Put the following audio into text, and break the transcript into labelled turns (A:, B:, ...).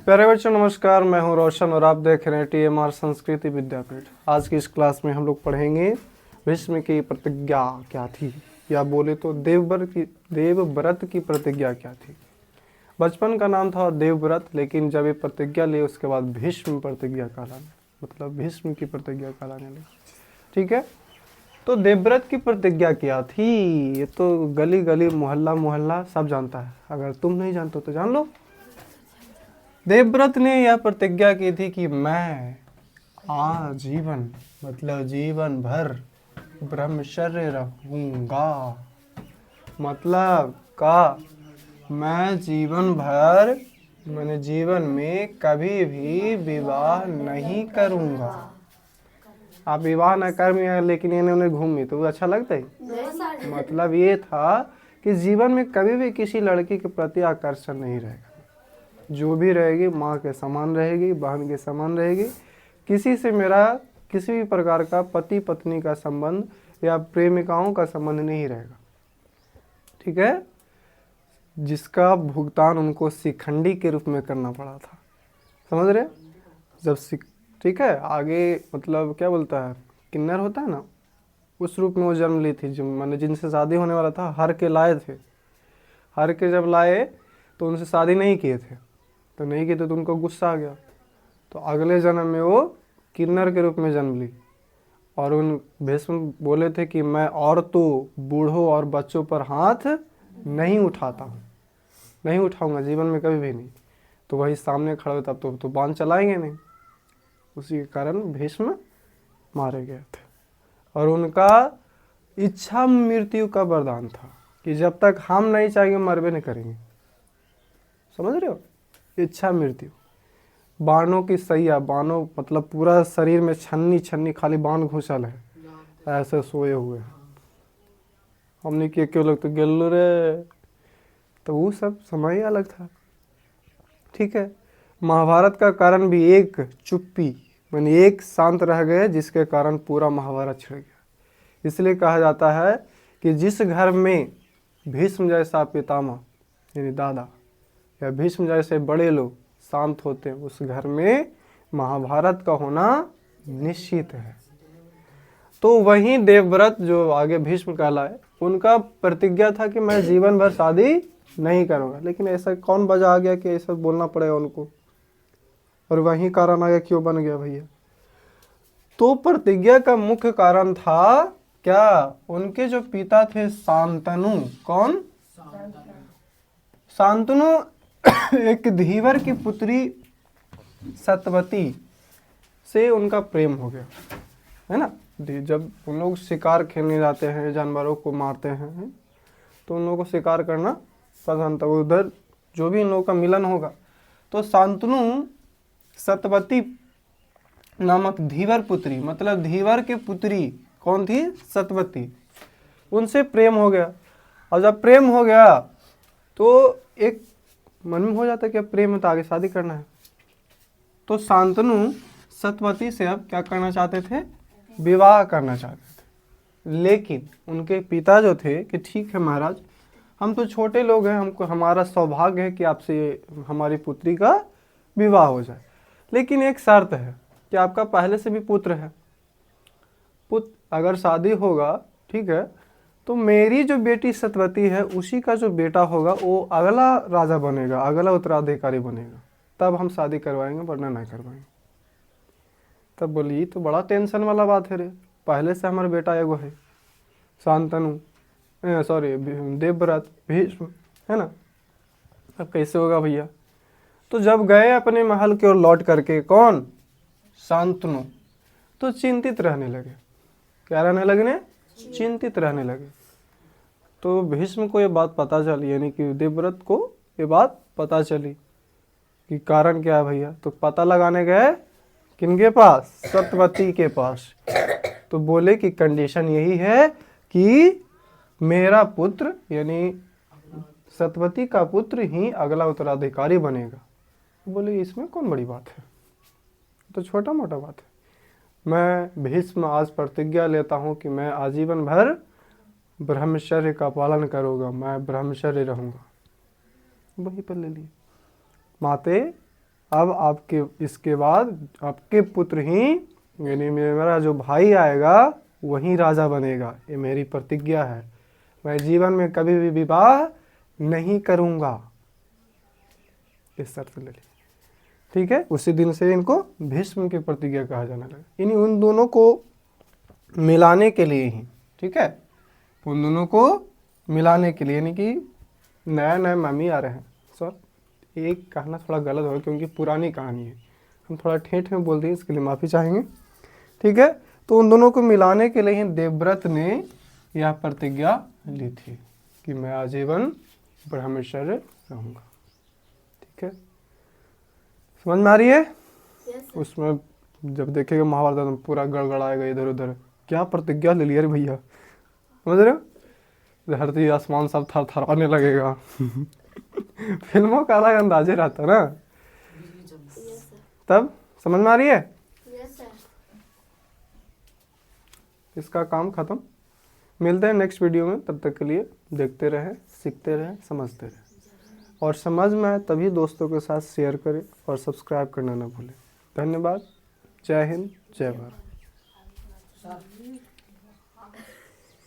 A: प्यारे बच्चों नमस्कार, मैं हूं रोशन और आप देख रहे हैं TMR संस्कृति विद्यापीठ। आज की इस क्लास में हम लोग पढ़ेंगे भीष्म की प्रतिज्ञा क्या थी, या बोले तो देवव्रत की प्रतिज्ञा क्या थी। बचपन का नाम था देवव्रत, लेकिन जब ये प्रतिज्ञा ली उसके बाद भीष्म प्रतिज्ञा कहलाने, मतलब भीष्म की प्रतिज्ञा कहलाने लगी। ठीक है, तो देवव्रत की प्रतिज्ञा क्या थी ये तो गली गली मोहल्ला मोहल्ला सब जानता है। अगर तुम नहीं जानते तो जान लो। देवव्रत ने यह प्रतिज्ञा की थी कि मैं आजीवन मतलब जीवन भर ब्रह्मचर्य रहूंगा। मतलब का मैं जीवन भर मैंने जीवन में कभी भी विवाह नहीं करूंगा। आप विवाह न कर, लेकिन इन्होंने घूमी तो अच्छा लगता है। मतलब ये था कि जीवन में कभी भी किसी लड़की के प्रति आकर्षण नहीं रहेगा। जो भी रहेगी माँ के समान रहेगी, बहन के समान रहेगी। किसी से मेरा किसी भी प्रकार का पति पत्नी का संबंध या प्रेमिकाओं का संबंध नहीं रहेगा। ठीक है, जिसका भुगतान उनको शिखंडी के रूप में करना पड़ा था। समझ रहे? जब ठीक है, आगे मतलब क्या बोलता है, किन्नर होता है ना, उस रूप में वो जन्म ली थी। जो मैंने जिनसे शादी होने वाला था, हर के लाए थे। हर के जब लाए तो उनसे शादी नहीं किए थे, तो नहीं किए तो उनको गुस्सा आ गया। तो अगले जन्म में वो किन्नर के रूप में जन्म ली। और उन भीष्म बोले थे कि मैं और तो बूढ़ों और बच्चों पर हाथ नहीं उठाता हूँ, नहीं उठाऊंगा जीवन में कभी भी नहीं। तो वही सामने खड़े तब तो बाण चलाएंगे नहीं। उसी के कारण भीष्म मारे गए थे। और उनका इच्छा मृत्यु का वरदान था कि जब तक हम नहीं चाहेंगे मरबे नहीं करेंगे। समझ रहे हो? इच्छा मृत्यु, बाणों की सैया, बाणों मतलब पूरा शरीर में छन्नी छन्नी खाली बाण घुसल है, ऐसे सोए हुए हैं। हमने किए क्यों लोग तो गेल्लू रे, तो वो सब समय ही अलग था। ठीक है, महाभारत का कारण भी एक चुप्पी, माने एक शांत रह गए, जिसके कारण पूरा महाभारत छिड़ गया। इसलिए कहा जाता है कि जिस घर में भीष्म जैसा पितामह यानी दादा या भीष्म जैसे बड़े लोग शांत होते हैं, उस घर में महाभारत का होना निश्चित है। तो वहीं देवव्रत जो आगे भीष्म कहलाए, उनका प्रतिज्ञा था कि मैं जीवन भर शादी नहीं करूंगा। लेकिन ऐसा कौन वजह आ गया कि ऐसा बोलना पड़ेगा उनको, और वहीं कारण आ गया क्यों बन गया भैया। तो प्रतिज्ञा का मुख्य कारण था क्या, उनके जो पिता थे शांतनु, कौन? शांतनु एक धीवर की पुत्री सतवती से उनका प्रेम हो गया, है ना। जब उन लोग शिकार खेलने जाते हैं, जानवरों को मारते हैं, तो उन लोगों को शिकार करना पसंद था। उधर जो भी इन लोगों का मिलन होगा, तो शांतनु सतवती नामक धीवर पुत्री, मतलब धीवर की पुत्री कौन थी? सतवती। उनसे प्रेम हो गया। और जब प्रेम हो गया तो एक मन में हो जाता है कि अब प्रेम में तो आगे शादी करना है। तो शांतनु सतवती से अब क्या करना चाहते थे? विवाह करना चाहते थे। लेकिन उनके पिता जो थे कि ठीक है महाराज, हम तो छोटे लोग हैं, हमको हमारा सौभाग्य है कि आपसे हमारी पुत्री का विवाह हो जाए, लेकिन एक शर्त है कि आपका पहले से भी पुत्र है। अगर शादी होगा, ठीक है, तो मेरी जो बेटी सतवती है उसी का जो बेटा होगा वो अगला राजा बनेगा, अगला उत्तराधिकारी बनेगा, तब हम शादी करवाएंगे, वरना नहीं करवाएंगे। तब बोली तो बड़ा टेंशन वाला बात है रे, पहले से हमारा बेटा एगो है शांतनु, सॉरी देवव्रत भीष्म, है ना। अब कैसे होगा भैया। तो जब गए अपने महल की ओर लौट करके कौन? शांतनु, तो चिंतित रहने लगे। क्या रहने लगे? चिंतित रहने लगे। तो भीष्म को ये बात पता चली, यानी कि देवव्रत को ये बात पता चली कि कारण क्या है भैया। तो पता लगाने गए किनके पास? सतवती के पास। तो बोले कि कंडीशन यही है कि मेरा पुत्र यानी सतवती का पुत्र ही अगला उत्तराधिकारी बनेगा। बोले इसमें कौन बड़ी बात है, तो छोटा मोटा बात है। मैं भीष्म आज प्रतिज्ञा लेता हूँ कि मैं आजीवन भर ब्रह्मचर्य का पालन करूँगा, मैं ब्रह्मचर्य रहूँगा। वहीं पर ले लिए। माते अब आपके इसके बाद आपके पुत्र ही यानी मेरा जो भाई आएगा वही राजा बनेगा, ये मेरी प्रतिज्ञा है। मैं जीवन में कभी भी विवाह नहीं करूँगा, इस शर्त ले ली। ठीक है, उसी दिन से इनको भीष्म की प्रतिज्ञा कहा जाने लगा। यानी उन दोनों को मिलाने के लिए ही, ठीक है, उन दोनों को मिलाने के लिए, यानी कि नया नया मामी आ रहे हैं। सर एक कहना थोड़ा गलत होगा क्योंकि पुरानी कहानी है, हम थोड़ा ठेठ में बोल दिए, इसके लिए माफ़ी चाहेंगे। ठीक है, तो उन दोनों को मिलाने के लिए ही देवव्रत ने यह प्रतिज्ञा ली थी कि मैं आजीवन ब्रह्मचर्य रहूँगा। ठीक है, समझ में आ रही है? उसमें जब देखेगा महाभारत में पूरा गड़गड़ाएगा इधर उधर, क्या प्रतिज्ञा ले लिया रे भैया, समझ रहे हो? धरती आसमान सब थर थराने लगेगा। फिल्मों का अलग अंदाजे रहता ना, तब समझ में आ रही है? इसका काम खत्म। मिलते हैं नेक्स्ट वीडियो में, तब तक के लिए देखते रहें, सीखते रहें, समझते रहें, और समझ में आए तभी दोस्तों के साथ शेयर करें और सब्सक्राइब करना ना भूलें। धन्यवाद। जय हिंद, जय भारत।